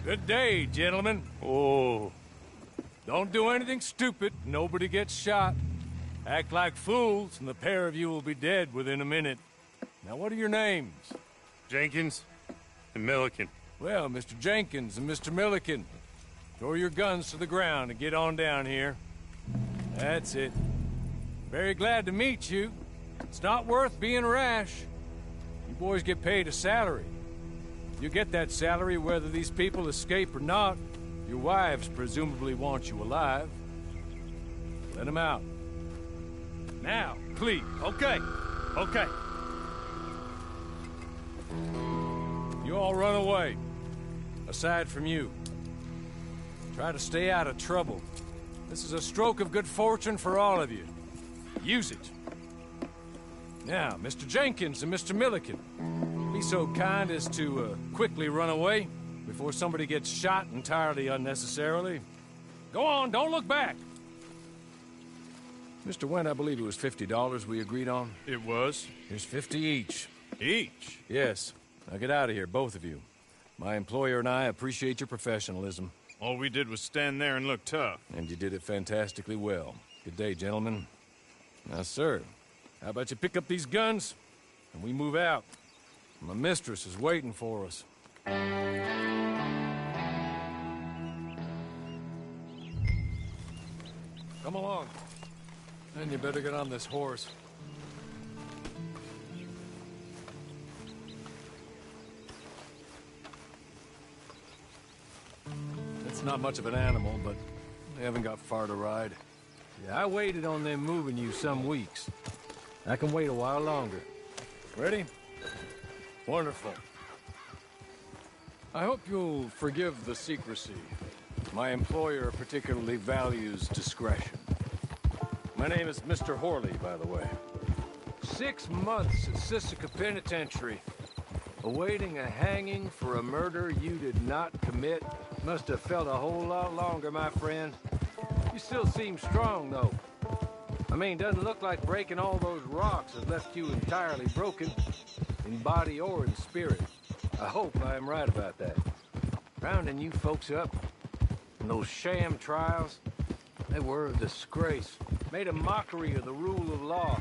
Good day, gentlemen. Oh. Don't do anything stupid. Nobody gets shot. Act like fools, and the pair of you will be dead within a minute. Now, what are your names? Jenkins and Milliken. Well, Mr. Jenkins and Mr. Milliken, throw your guns to the ground and get on down here. That's it. Very glad to meet you. It's not worth being rash. You boys get paid a salary. You get that salary whether these people escape or not. Your wives presumably want you alive. Let them out. Now, please. Okay. You all run away. Aside from you. Try to stay out of trouble. This is a stroke of good fortune for all of you. Use it. Now, Mr. Jenkins and Mr. Milliken, be so kind as to quickly run away before somebody gets shot entirely unnecessarily. Go on, don't look back. Mr. Wendt, I believe it was $50 we agreed on. It was. Here's 50 each. Each? Yes. Now get out of here, both of you. My employer and I appreciate your professionalism. All we did was stand there and look tough. And you did it fantastically well. Good day, gentlemen. Now, sir, how about you pick up these guns and we move out? My mistress is waiting for us. Come along. Then you better get on this horse. It's not much of an animal, but they haven't got far to ride. Yeah, I waited on them moving you some weeks. I can wait a while longer. Ready? Wonderful. I hope you'll forgive the secrecy. My employer particularly values discretion. My name is Mr. Horley, by the way. 6 months at Sisika Penitentiary, awaiting a hanging for a murder you did not commit. Must have felt a whole lot longer, my friend. You still seem strong, though. I mean, doesn't look like breaking all those rocks has left you entirely broken, in body or in spirit. I hope I am right about that. Rounding you folks up, and those sham trials, they were a disgrace. Made a mockery of the rule of law.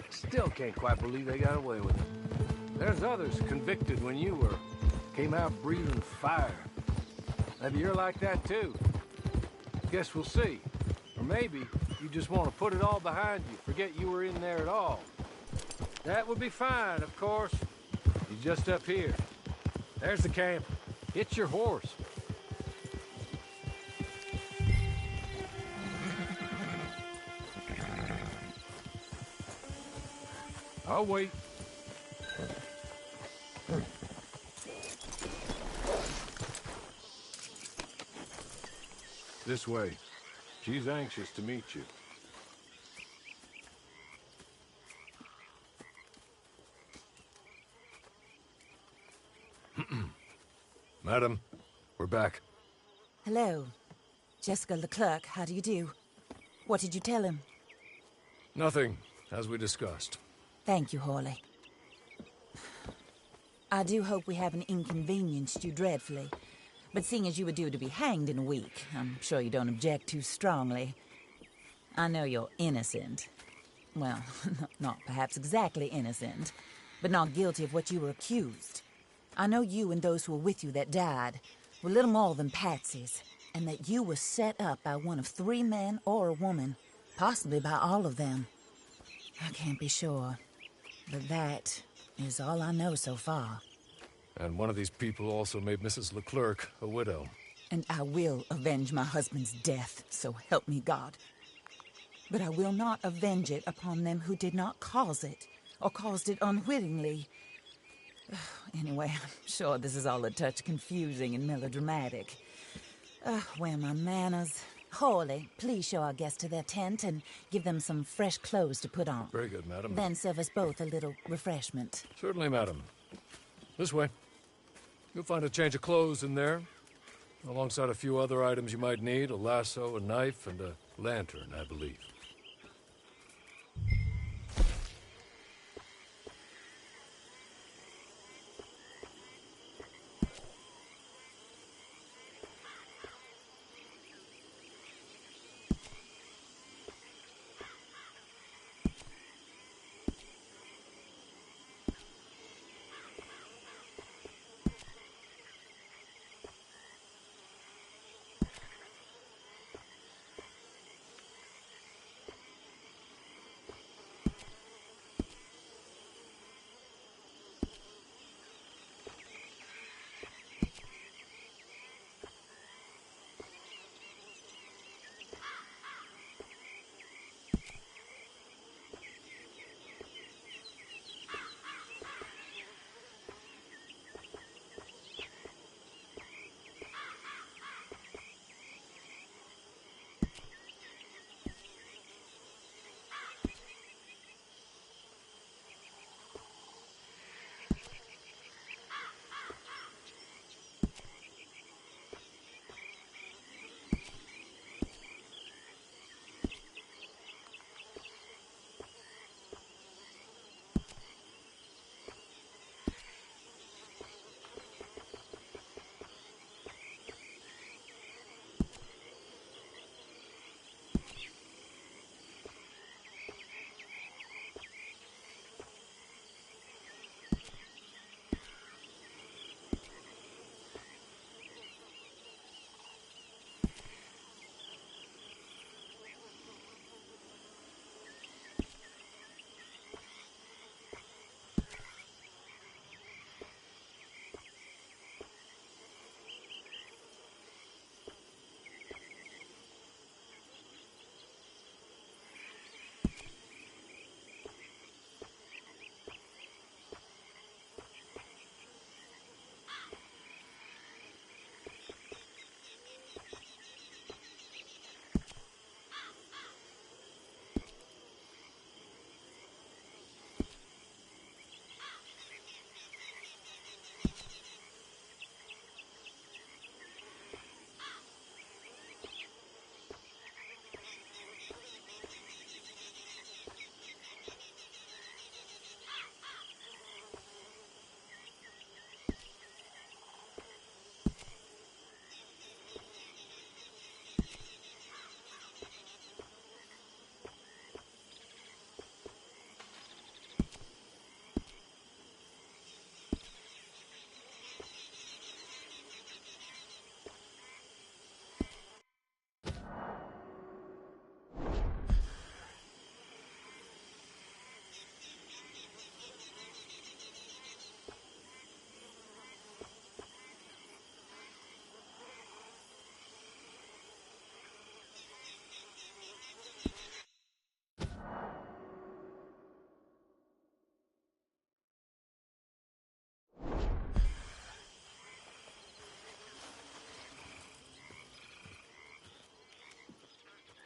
Still can't quite believe they got away with it. There's others convicted when you were. Came out breathing fire. Maybe you're like that too. Guess we'll see. Or maybe you just want to put it all behind you, forget you were in there at all. That would be fine, of course. He's just up here. There's the camp. Hitch your horse. I'll wait. This way. She's anxious to meet you. Madam, we're back. Hello. Jessica Leclerc, how do you do? What did you tell him? Nothing, as we discussed. Thank you, Horley. I do hope we haven't inconvenienced you dreadfully. But seeing as you were due to be hanged in a week, I'm sure you don't object too strongly. I know you're innocent. Well, not perhaps exactly innocent, but not guilty of what you were accused. I know you and those who were with you that died were little more than patsies, and that you were set up by one of 3 men or a woman, possibly by all of them. I can't be sure, but that is all I know so far. And one of these people also made Mrs. Leclerc a widow. And I will avenge my husband's death, so help me God. But I will not avenge it upon them who did not cause it, or caused it unwittingly. Anyway, I'm sure this is all a touch confusing and melodramatic. Where are my manners? Horley, please show our guests to their tent and give them some fresh clothes to put on. Very good, madam. Then serve us both a little refreshment. Certainly, madam. This way. You'll find a change of clothes in there, alongside a few other items you might need, a lasso, a knife, and a lantern, I believe.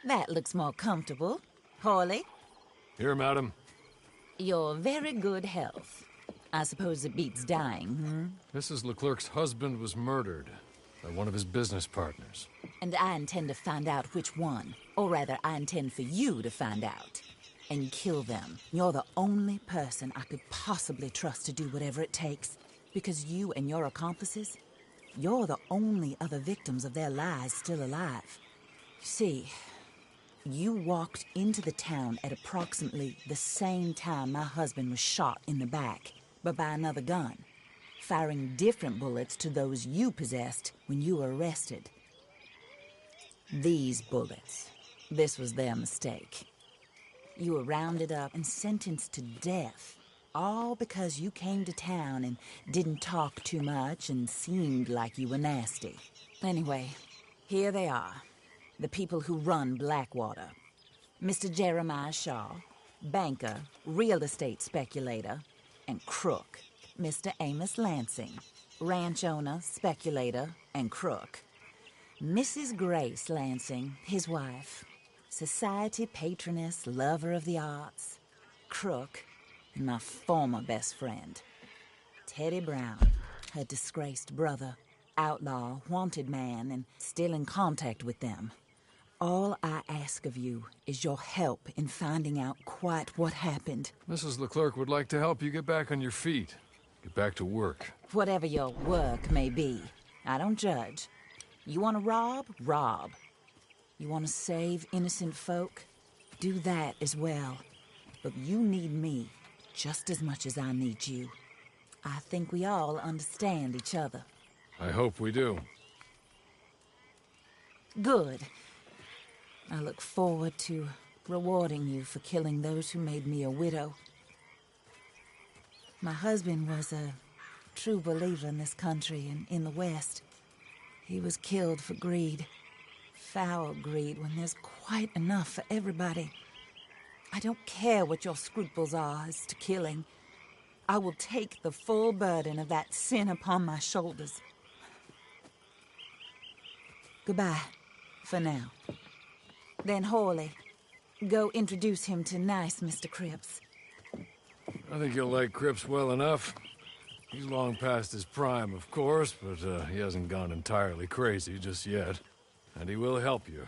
That looks more comfortable. Hawley, Here, madam. your very good health. I suppose it beats dying, Mrs. Leclerc's husband was murdered by one of his business partners. And I intend to find out which one. Or rather, I intend for you to find out. And kill them. You're the only person I could possibly trust to do whatever it takes. Because you and your accomplices, you're the only other victims of their lies still alive. You see, you walked into the town at approximately the same time my husband was shot in the back, but by another gun, firing different bullets to those you possessed when you were arrested. These bullets, this was their mistake. You were rounded up and sentenced to death, all because you came to town and didn't talk too much and seemed like you were nasty. Anyway, here they are, the people who run Blackwater. Mr. Jeremiah Shaw, banker, real estate speculator, and crook. Mr. Amos Lansing, ranch owner, speculator, and crook. Mrs. Grace Lansing, his wife, society patroness, lover of the arts, crook, and my former best friend. Teddy Brown, her disgraced brother, outlaw, wanted man, and still in contact with them. All I ask of you is your help in finding out quite what happened. Mrs. Leclerc would like to help you get back on your feet. Get back to work. Whatever your work may be, I don't judge. You want to rob? Rob. You want to save innocent folk? Do that as well. But you need me just as much as I need you. I think we all understand each other. I hope we do. Good. I look forward to rewarding you for killing those who made me a widow. My husband was a true believer in this country and in the West. He was killed for greed. Foul greed when there's quite enough for everybody. I don't care what your scruples are as to killing. I will take the full burden of that sin upon my shoulders. Goodbye, for now. Then Hawley, go introduce him to nice Mr. Cripps. I think you'll like Cripps well enough. He's long past his prime, of course, but he hasn't gone entirely crazy just yet. And he will help you,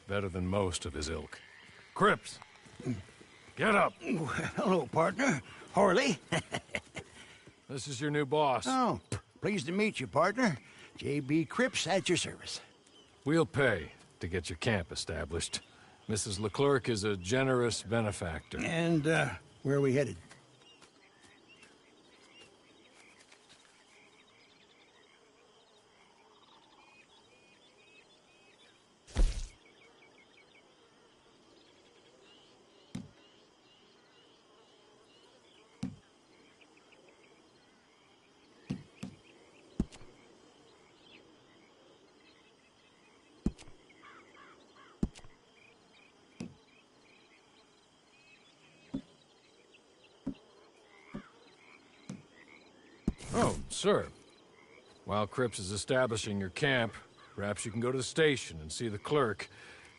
better than most of his ilk. Cripps! Get up! Hello, partner. Harley. This is your new boss. Oh, pleased to meet you, partner. J.B. Cripps at your service. We'll pay to get your camp established. Mrs. Leclerc is a generous benefactor. And, where are we headed? Oh, sir. While Cripps is establishing your camp, perhaps you can go to the station and see the clerk,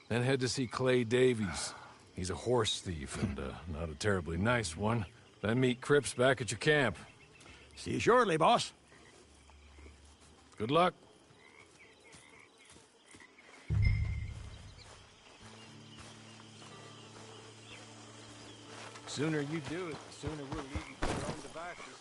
then head to see Clay Davies. He's a horse thief and not a terribly nice one. Then meet Cripps back at your camp. See you shortly, boss. Good luck. Sooner you do it, the sooner we'll leave you to your own devices.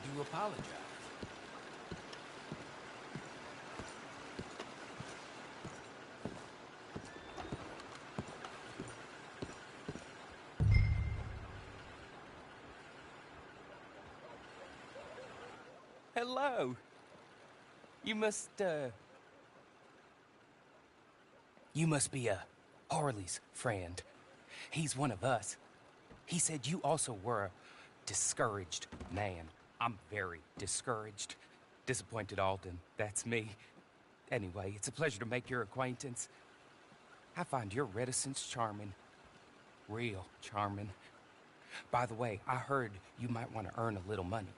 to apologize. Hello. You must be Harley's friend. He's one of us. He said you also were a discouraged man. I'm very discouraged. Disappointed Alden, that's me. Anyway, it's a pleasure to make your acquaintance. I find your reticence charming. Real charming. By the way, I heard you might want to earn a little money.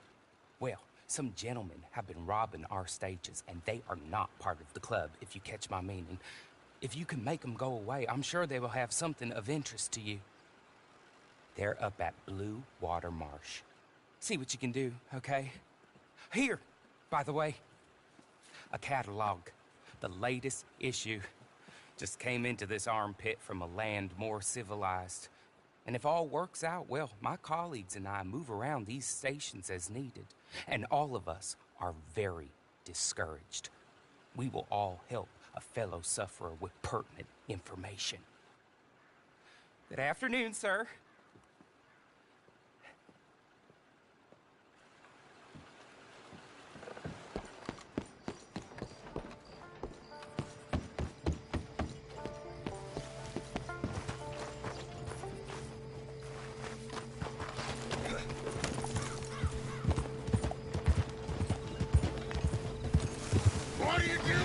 Well, some gentlemen have been robbing our stages, and they are not part of the club, if you catch my meaning. If you can make them go away, I'm sure they will have something of interest to you. They're up at Blue Water Marsh. See what you can do, okay? Here, by the way, a catalog. The latest issue. Just came into this armpit from a land more civilized. And if all works out, well, my colleagues and I move around these stations as needed. And all of us are very discouraged. We will all help a fellow sufferer with pertinent information. Good afternoon, sir. What are you doing?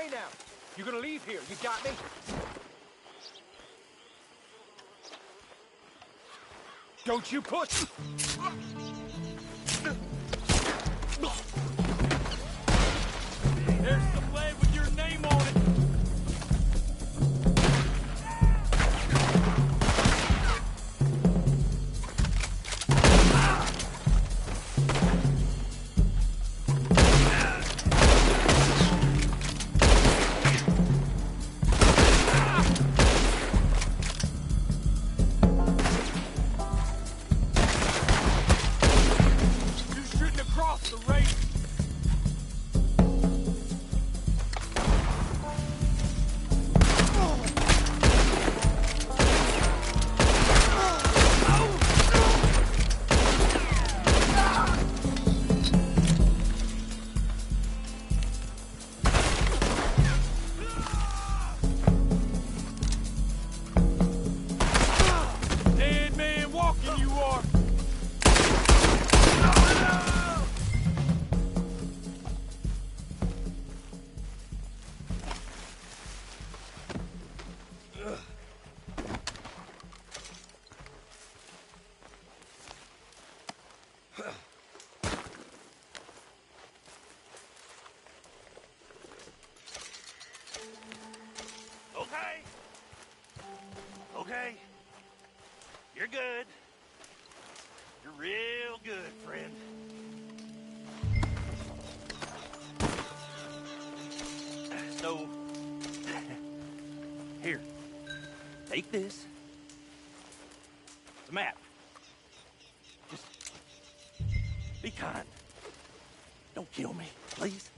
away now. You're gonna leave here. You got me? Don't you push! There's some lead with your name on it. You shouldn't have crossed the race. Dead man walking you are. Okay. Okay. You're good. You're real good, friend. So, here. Take this. It's a map. Just be kind. Don't kill me, please.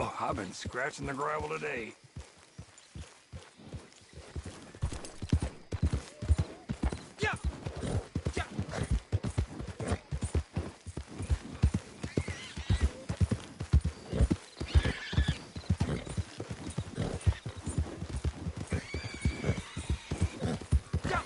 Oh, I've been scratching the gravel today. Yeah! Yeah! Yeah!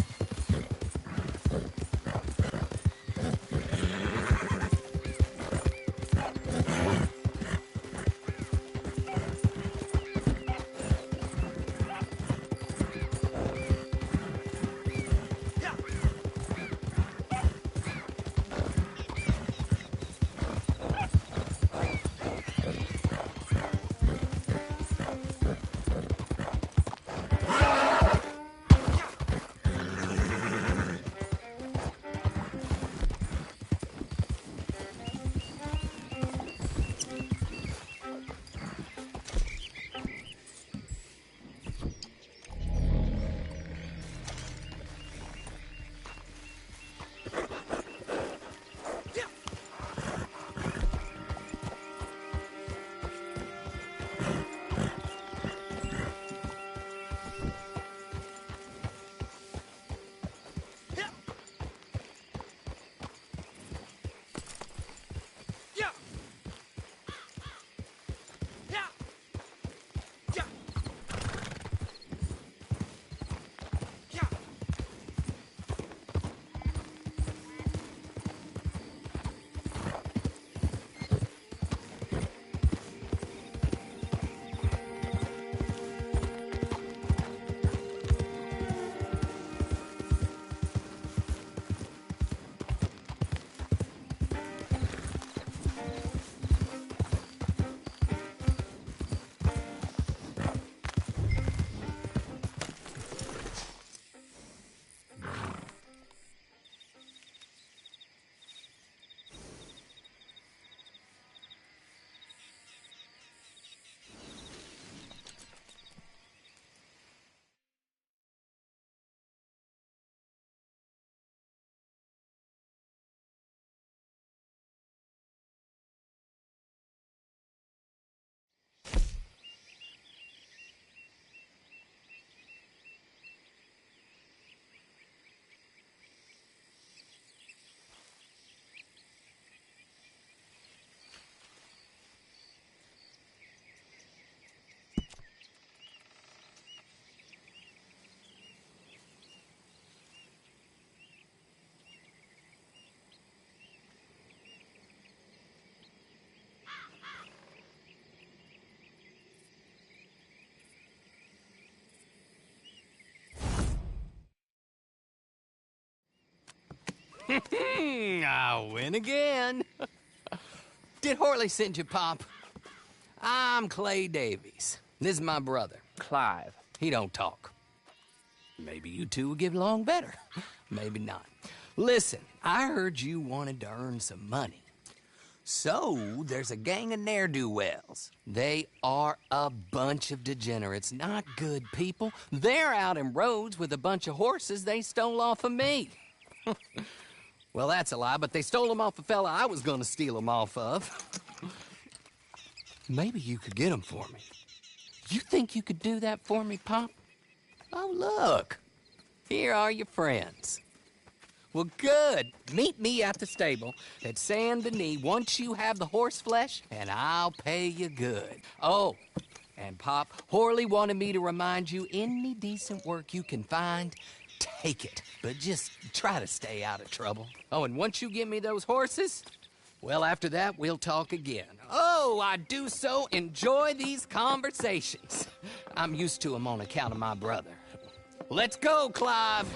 Yeah! Yeah! Yeah! I win again. Did Horley send you, Pop? I'm Clay Davies. This is my brother, Clive. He don't talk. Maybe you two will get along better. Maybe not. Listen, I heard you wanted to earn some money. So, there's a gang of ne'er-do-wells. They are a bunch of degenerates, not good people. They're out in roads with a bunch of horses they stole off of me. Well, that's a lie, but they stole them off a fella I was gonna steal them off of. Maybe you could get them for me. You think you could do that for me, Pop? Oh, look. Here are your friends. Well, good. Meet me at the stable at Saint Denis once you have the horse flesh, and I'll pay you good. Oh, and Pop, Horley wanted me to remind you, any decent work you can find, take it. But just try to stay out of trouble. Oh, and once you give me those horses, well, after that, we'll talk again. Oh, I do so enjoy these conversations. I'm used to them on account of my brother. Let's go, Clive.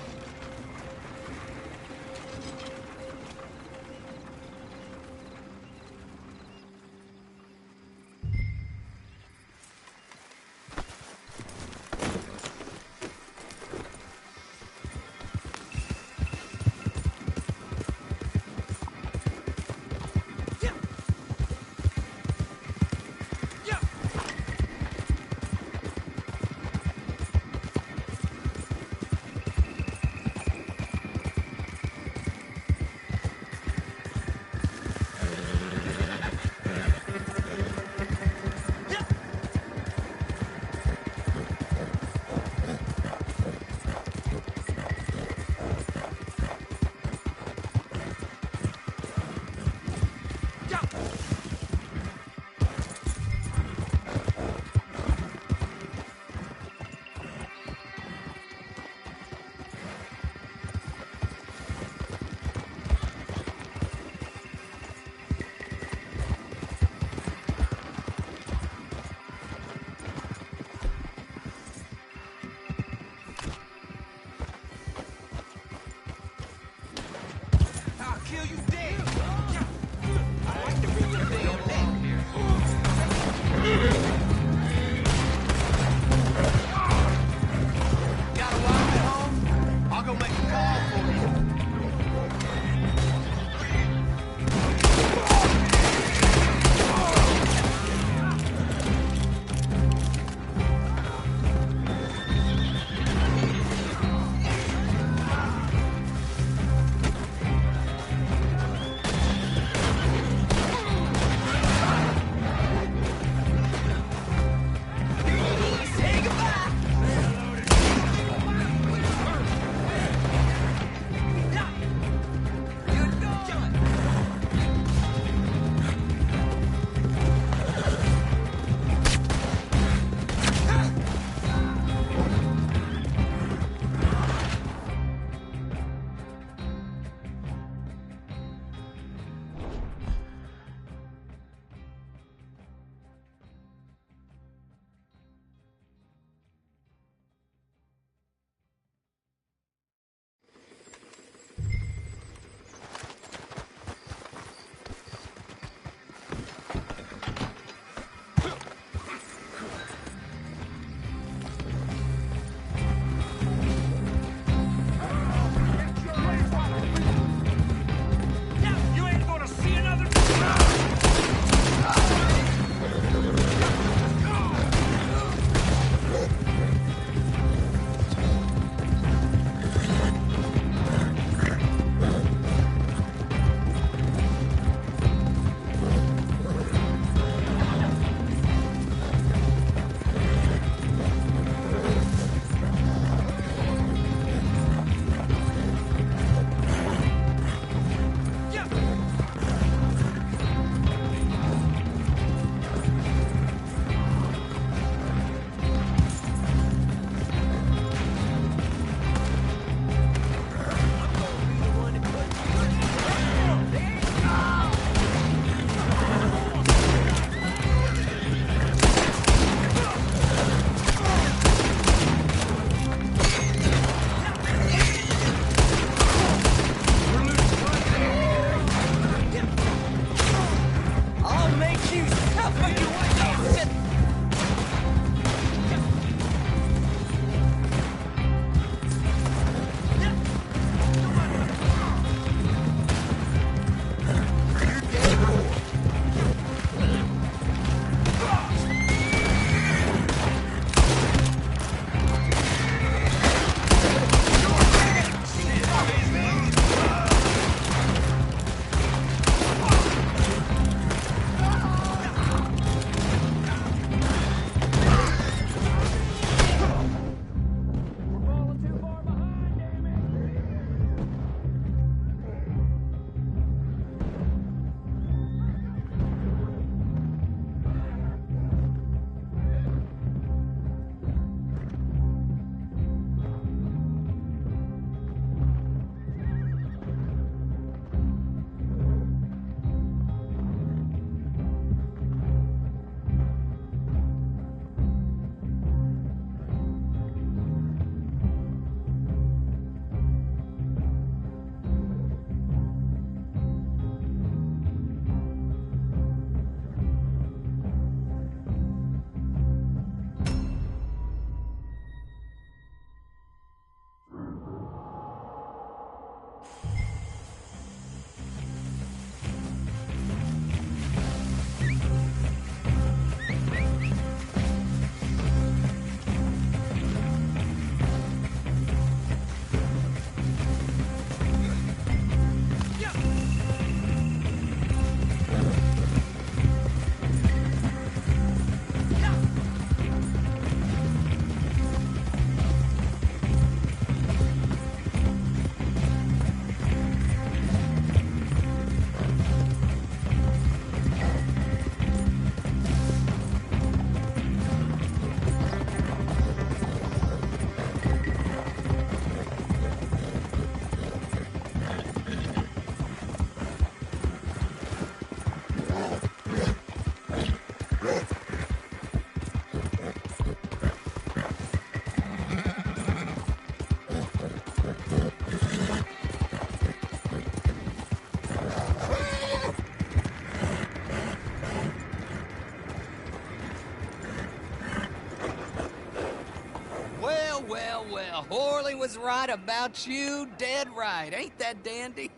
Horley was right about you, dead right. Ain't that dandy?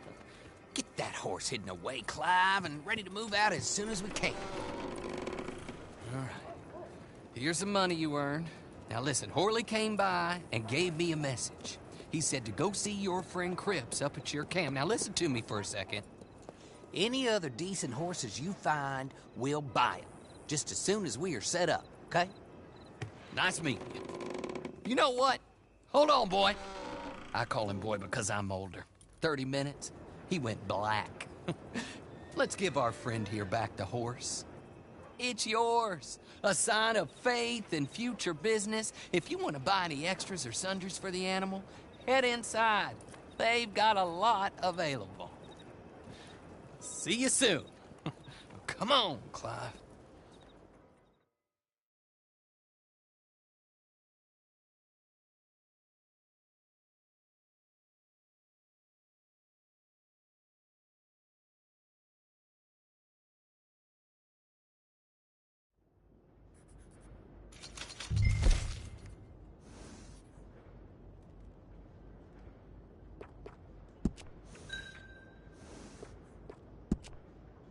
Get that horse hidden away, Clive, and ready to move out as soon as we can. All right. Here's the money you earned. Now listen, Horley came by and gave me a message. He said to go see your friend Cripps up at your camp. Now listen to me for a second. Any other decent horses you find, we'll buy them. Just as soon as we are set up, okay? Nice meeting you. You know what? Hold on, boy. I call him boy because I'm older. 30 minutes, he went black. Let's give our friend here back the horse. It's yours. A sign of faith and future business. If you want to buy any extras or sundries for the animal, head inside. They've got a lot available. See you soon. Come on, Clive.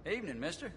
Evening, mister.